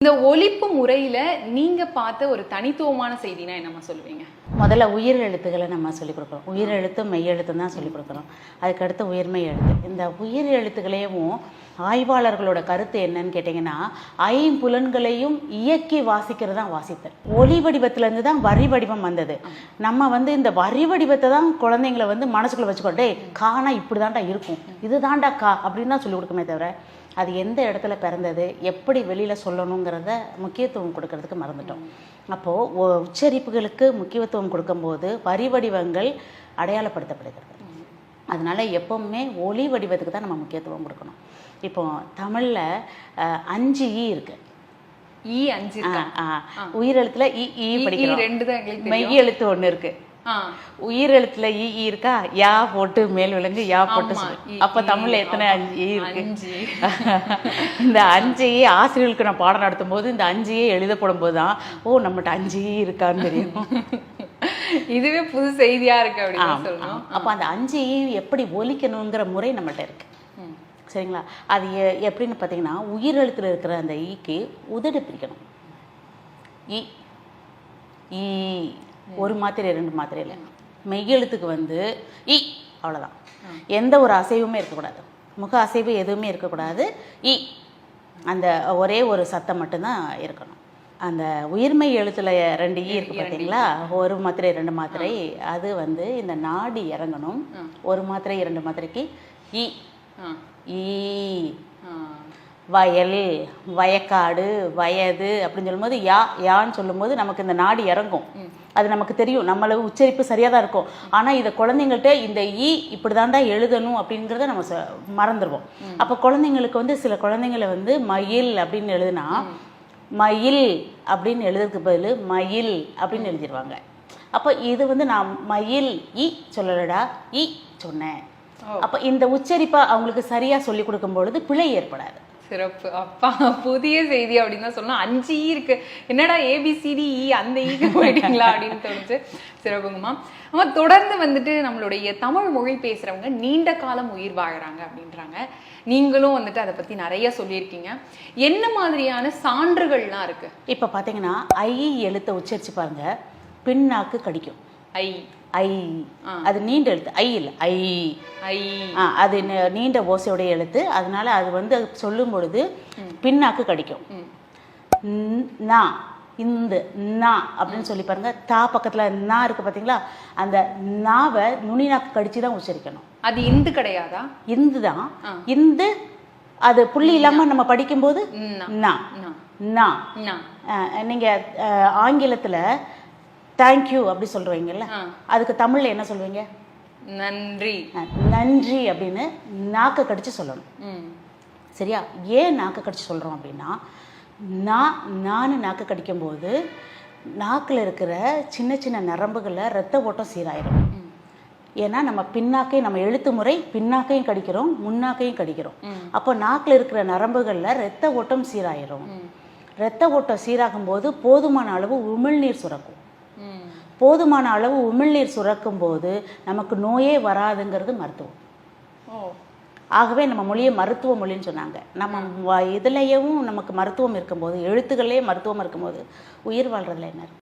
இந்த ஒலிப்பு முறையில நீங்க பார்த்த ஒரு தனித்துவமான செய்தினா என்னமா சொல்லுவீங்க? முதல்ல உயிர் எழுத்துக்களை நம்ம சொல்லிக் கொடுக்குறோம். உயிர் எழுத்தும் மெய் எழுத்தும் தான் சொல்லிக் கொடுக்குறோம். அதுக்கடுத்து உயிர்மெய் எழுத்து. இந்த உயிர் எழுத்துக்களையும் ஆய்வாளர்களோட கருத்து என்னன்னு கேட்டிங்கன்னா, ஐம்புலன்களையும் இயக்கி வாசிக்கிறது தான் வாசித்தல். ஒலி வடிவத்திலேருந்து தான் வரி வடிவம் வந்தது. நம்ம இந்த வரி வடிவத்தை தான் குழந்தைங்களை மனசுக்குள்ளே வச்சுக்கொண்டே காணா இப்படி தாண்டா இருக்கும், இது தாண்டா கா அப்படின்னு தான் சொல்லிக் கொடுக்குமே தவிர, அது எந்த இடத்துல பிறந்தது, எப்படி வெளியில் சொல்லணுங்கிறத முக்கியத்துவம் கொடுக்கறதுக்கு மறந்துட்டோம். அப்போது உச்சரிப்புகளுக்கு முக்கியத்துவம் கொடுக்கும்போது வரி வடிவங்கள் அடையாளப்படுத்தப்படுகிறது. அதனால் எப்போவுமே ஒலி வடிவத்துக்கு தான் நம்ம முக்கியத்துவம் கொடுக்கணும். இப்போ தமிழில் 5 ஈ இருக்குது. ஈ 5 உயிரெழுத்தில் ஈ படிக்கிறோம். மெய் எழுத்து ஒன்று இருக்குது. உயிரெழுத்துல ஈ இருக்கா, யா போட்டு மேல் விலங்கு யா போட்டு. அப்ப தமிழ்ல எத்தனை 5 ஈ இருக்கு? இந்த 5 ஈ ஆசிரியர்களுக்கு நான் பாடம் நடத்தும் போது இந்த 5 ஈ எழுதப்படும் போதுதான் நம்மகிட்ட 5 ஈ இருக்கான்னு தெரியும். இதுவே புது செய்தியா இருக்கு அப்படின்னு சொல்லணும். அப்ப அந்த 5 ஈ எப்படி ஒலிக்கணுங்கிற முறை நம்மகிட்ட இருக்கு. சரிங்களா? அது எப்படின்னு பார்த்தீங்கன்னா, உயிரெழுத்துல இருக்கிற அந்த ஈக்கு உதடு பிரிக்கணும். ஈ ஈ ஒரு மாத்திரை 2 மாத்திரை இல்லை. மெய்யெழுத்துக்கு இ அவ்வளோதான். எந்த ஒரு அசைவுமே இருக்கக்கூடாது, முக அசைவு எதுவுமே இருக்கக்கூடாது. இ அந்த ஒரே ஒரு சத்தம் மட்டும்தான் இருக்கணும். அந்த உயிர்மெய் எழுத்துல 2 ஈ இருக்கு பார்த்தீங்களா, ஒரு மாத்திரை 2 மாத்திரை, அது இந்த நாடி இறங்கணும். ஒரு மாத்திரை 2 மாத்திரைக்கு இ ஈ. வயல், வயக்காடு, வயது அப்படின்னு சொல்லும்போது யான்னு சொல்லும்போது நமக்கு இந்த நாடி இறங்கும். அது நமக்கு தெரியும், நம்மள உச்சரிப்பு சரியாக தான் இருக்கும். ஆனால் இதை குழந்தைங்கள்ட்ட இந்த ஈ இப்படி தாண்டா எழுதணும் அப்படிங்கிறத நம்ம மறந்துடுவோம். அப்போ குழந்தைங்களுக்கு சில குழந்தைங்களை மயில் அப்படின்னு எழுதுனா மயில் அப்படின்னு எழுதுறதுக்கு பதில் மயில் அப்படின்னு எழுதிடுவாங்க. அப்போ இது நான் மயில் ஈ சொல்லலடா, ஈ சொன்னேன். அப்போ இந்த உச்சரிப்பை அவங்களுக்கு சரியாக சொல்லி கொடுக்கும் பொழுது பிழை ஏற்படாது. சிறப்பு. அப்பா, புதிய செய்தி அப்படின்னு தான் சொல்லணும். 5 ஈ இருக்கு, என்னடா ஏபிசிடி ஈ அந்த ஈக்கு போயிட்டீங்களா அப்படின்னு தோணுச்சு. சிறப்புங்கம்மா. அம்மா, தொடர்ந்து நம்மளுடைய தமிழ் மொழி பேசுறவங்க நீண்ட காலம் உயிர் வாழறாங்க அப்படின்றாங்க. நீங்களும் அதை பத்தி நிறைய சொல்லியிருக்கீங்க. என்ன மாதிரியான சான்றுகள்லாம் இருக்கு? இப்ப பாத்தீங்கன்னா, ஐ எழுத்தை உச்சரிச்சு பாருங்க, பின்னாக்கு கடிக்கும். ஐ ஐ அது நீண்ட எழுத்து. ஐ இல்லை, ஐ ஐ அது நீண்ட ஓசையுடைய எழுத்து. அதனால அது சொல்லும் பொழுது பின்னாக்கு கடிக்கும். நா, இந்த நா அப்படின்னு சொல்லி பாருங்க. தா பக்கத்துல நா இருக்கு பாத்தீங்களா, அந்த நாவை நுனி நாக்கு கடிச்சு தான் உச்சரிக்கணும். அது இந்து கிடையாதா? இந்து தான். இந்து அது புள்ளி இல்லாம நம்ம படிக்கும்போது நா நா. நீங்க ஆங்கிலத்துல தேங்க்யூ அப்படி சொல்றீங்கல்ல, அதுக்கு தமிழ்ல என்ன சொல்வீங்க? நன்றி. நன்றி அப்படின்னு நாக்க கடிச்சு சொல்லணும். சரியா? ஏன் நாக்க கடிச்சு சொல்றோம் அப்படின்னா, நான் நாக்க கடிக்கும் போது நாக்கில் இருக்கிற சின்ன சின்ன நரம்புகளில் ரத்த ஓட்டம் சீராயிடும். ஏன்னா நம்ம எழுத்து முறை பின்னாக்கையும் கடிக்கிறோம், முன்னாக்கையும் கடிக்கிறோம். அப்போ நாக்கில் இருக்கிற நரம்புகளில் ரத்த ஓட்டம் சீராயிரும். ரத்த ஓட்டம் சீராகும் போது போதுமான அளவு உமிழ்நீர் சுரக்கும். போதுமான அளவு உமிழ்நீர் சுரக்கும் போது நமக்கு நோயே வராதுங்கிறது மருத்துவம். ஆகவே நம்ம மொழியை மருத்துவ மொழின்னு சொன்னாங்க. நம்ம இதுலயும் நமக்கு மருத்துவம் இருக்கும்போது, எழுத்துக்கள்லேயே மருத்துவம் இருக்கும்போது உயிர் வாழ்றதுல என்ன?